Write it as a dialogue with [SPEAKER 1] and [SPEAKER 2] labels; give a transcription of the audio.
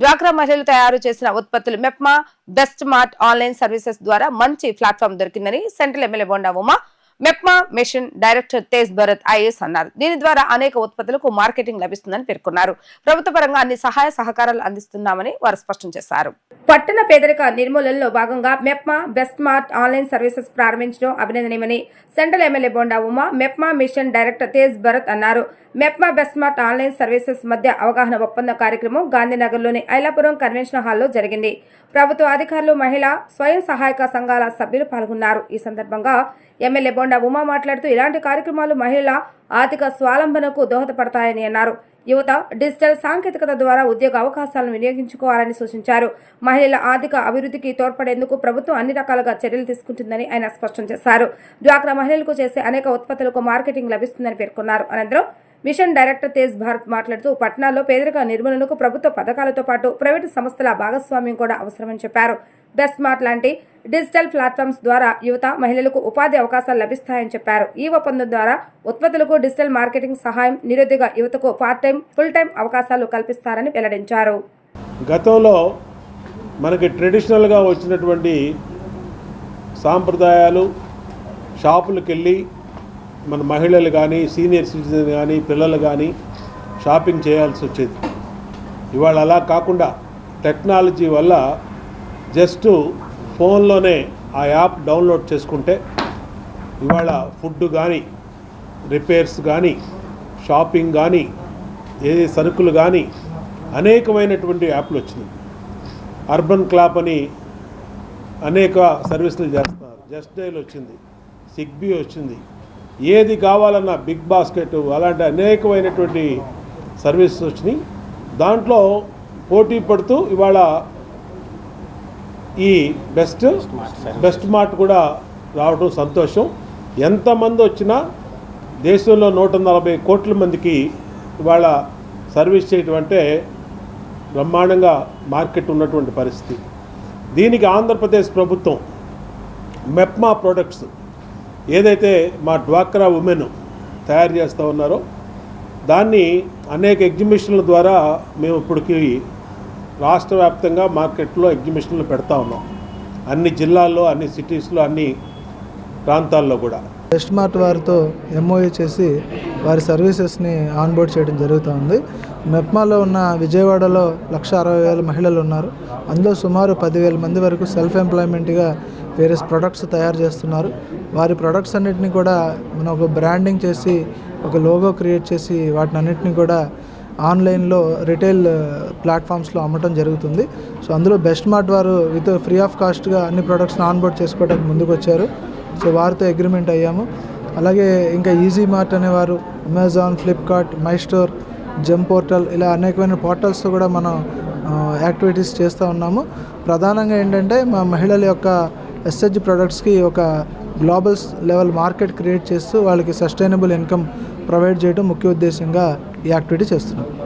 [SPEAKER 1] డ్వాక్రా మహిళలు తయారు చేసిన ఉత్పత్తులు MEPMA best mart online services ద్వారా మంచి ప్లాట్ఫామ్ దొరికిందని central MLA Bonda Uma MEPMA mission director Tej Bharat IAS అన్నారు. దీని ద్వారా అనేక ఉత్పత్తులకు మార్కెటింగ్ లభిస్తుందని పేర్కొన్నారు. ప్రభుత్వ పరంగా అన్ని సహాయ సహకారాలు అందిస్తున్నామని వారు స్పష్టం చేశారు. పట్టణ పేదరిక నిర్మూలనలో భాగంగా MEPMA best mart online services ప్రారంభించడం అభినందనీయమని central MLA Bonda Uma MEPMA mission director Tej Bharat అన్నారు. MEPMA best mart online services మధ్య అవగాహన ఒప్పంద కార్యక్రమం గాంధీనగర్లోని ఐలాపురం కన్వెన్షన్ హాల్లో జరిగింది. ప్రభుత్వ అధికారులు, మహిళా స్వయం సహాయక సంఘాల సభ్యులు పాల్గొన్నారు. ఈ సందర్భంగా ఎమ్మెల్యే బోండా ఉమా మాట్లాడుతూ ఇలాంటి కార్యక్రమాలు మహిళల ఆర్థిక స్వావలంబనకు దోహదపడతాయని అన్నారు. యువత డిజిటల్ సాంకేతికత ద్వారా ఉద్యోగ అవకాశాలను వినియోగించుకోవాలని సూచించారు. మహిళల ఆర్థిక అభివృద్ధికి తోడ్పడేందుకు ప్రభుత్వం అన్ని రకాలుగా చర్యలు తీసుకుంటుందని ఆయన స్పష్టం చేశారు. డ్వాక్రా మహిళలకు చేసే అనేక ఉత్పత్తులకు మార్కెటింగ్ లభిస్తుందని పేర్కొన్నారు. అనంతరం మిషన్ డైరెక్టర్ తేజ్ భారత్ మాట్లాడుతూ పట్టణాల్లో పేదరిక నిర్మూలనకు ప్రభుత్వ పథకాలతో పాటు ప్రైవేటు సంస్థల భాగస్వామ్యం కూడా అవసరమని చెప్పారు. బెస్ట్ మార్ట్ లాంటి డిజిటల్ ప్లాట్ఫామ్స్ ద్వారా యువత, మహిళలకు ఉపాధి అవకాశాలు లభిస్తాయని చెప్పారు. ఈ ఒప్పందం ద్వారా ఉత్పత్తులకు డిజిటల్ మార్కెటింగ్ సహాయం, నిరుద్యోగ యువతకు పార్ట్ టైం, ఫుల్ టైం అవకాశాలు కల్పిస్తారని వెల్లడించారు.
[SPEAKER 2] గతంలో మనకి ట్రెడిషనల్గా వచ్చినటువంటి సాంప్రదాయాలు షాపులకు వెళ్ళి మన మహిళలు కానీ, సీనియర్ సిటిజన్ కానీ, పిల్లలు కానీ షాపింగ్ చేయాల్సి వచ్చేది. ఇవాళ అలా కాకుండా టెక్నాలజీ వల్ల జస్ట్ ఫోన్లోనే ఆ యాప్ డౌన్లోడ్ చేసుకుంటే ఇవాళ ఫుడ్ కానీ, రిపేర్స్ కానీ, షాపింగ్ కానీ, ఏది సరుకులు కానీ అనేకమైనటువంటి యాప్లు వచ్చినాయి. అర్బన్ క్లాప్ అని అనేక సర్వీసులు చేస్తున్నారు. జస్ట్ డైల్ వచ్చింది, సిగ్బీ వచ్చింది. ఏది కావాలన్నా బిగ్ బాస్కెట్ అలాంటి అనేకమైనటువంటి సర్వీసెస్ వచ్చినాయి. దాంట్లో పోటీ పడుతూ ఇవాళ ఈ బెస్ట్ మార్ట్ కూడా రావడం సంతోషం. ఎంతమంది వచ్చినా దేశంలో 140 కోట్ల మందికి ఇవాళ సర్వీస్ చేయటం అంటే బ్రహ్మాండంగా మార్కెట్ ఉన్నటువంటి పరిస్థితి. దీనికి ఆంధ్రప్రదేశ్ ప్రభుత్వం మెప్మా ప్రొడక్ట్స్ ఏదైతే మా డ్వాక్రా ఉమెన్ తయారు చేస్తూ ఉన్నారో దాన్ని అనేక ఎగ్జిబిషన్ల ద్వారా మేము ఇప్పటికి రాష్ట్ర వ్యాప్తంగా మార్కెట్లో ఎగ్జిబిషన్లు పెడతా ఉన్నాం. అన్ని జిల్లాల్లో, అన్ని సిటీస్లో, అన్ని ప్రాంతాల్లో కూడా.
[SPEAKER 3] బెస్ట్ మార్ట్ వారితో ఎంఓయూ చేసి వారి సర్వీసెస్ని ఆన్బోర్డ్ చేయడం జరుగుతూ ఉంది. మెప్మాలో ఉన్న విజయవాడలో 160,000 మహిళలు ఉన్నారు. అందులో సుమారు 10,000 మంది వరకు సెల్ఫ్ ఎంప్లాయ్మెంట్గా వేరే ప్రొడక్ట్స్ తయారు చేస్తున్నారు. వారి ప్రొడక్ట్స్ అన్నిటిని కూడా మనం ఒక బ్రాండింగ్ చేసి, ఒక లోగో క్రియేట్ చేసి వాటిని అన్నిటిని కూడా ఆన్లైన్లో రిటైల్ ప్లాట్ఫామ్స్లో అమ్మటం జరుగుతుంది. సో అందులో బెస్ట్ మార్ట్ వారు విత్ ఫ్రీ ఆఫ్ కాస్ట్గా అన్ని ప్రొడక్ట్స్ని ఆన్బోర్డ్ చేసుకోవడానికి ముందుకు వచ్చారు. సో వారితో అగ్రిమెంట్ అయ్యాము. అలాగే ఇంకా ఈజీ మార్ట్ అనేవారు Amazon, Flipkart, my store, gem portal ఇలా అనేకమైన పోర్టల్స్తో కూడా మనం యాక్టివిటీస్ చేస్తూ ఉన్నాము. ప్రధానంగా ఏంటంటే మా మహిళల యొక్క ఎస్హెచ్ ప్రొడక్ట్స్కి ఒక గ్లోబల్ లెవెల్ మార్కెట్ క్రియేట్ చేస్తూ వాళ్ళకి సస్టైనబుల్ ఇన్కమ్ ప్రొవైడ్ చేయడం ముఖ్య ఉద్దేశంగా ఈ యాక్టివిటీ చేస్తున్నాం.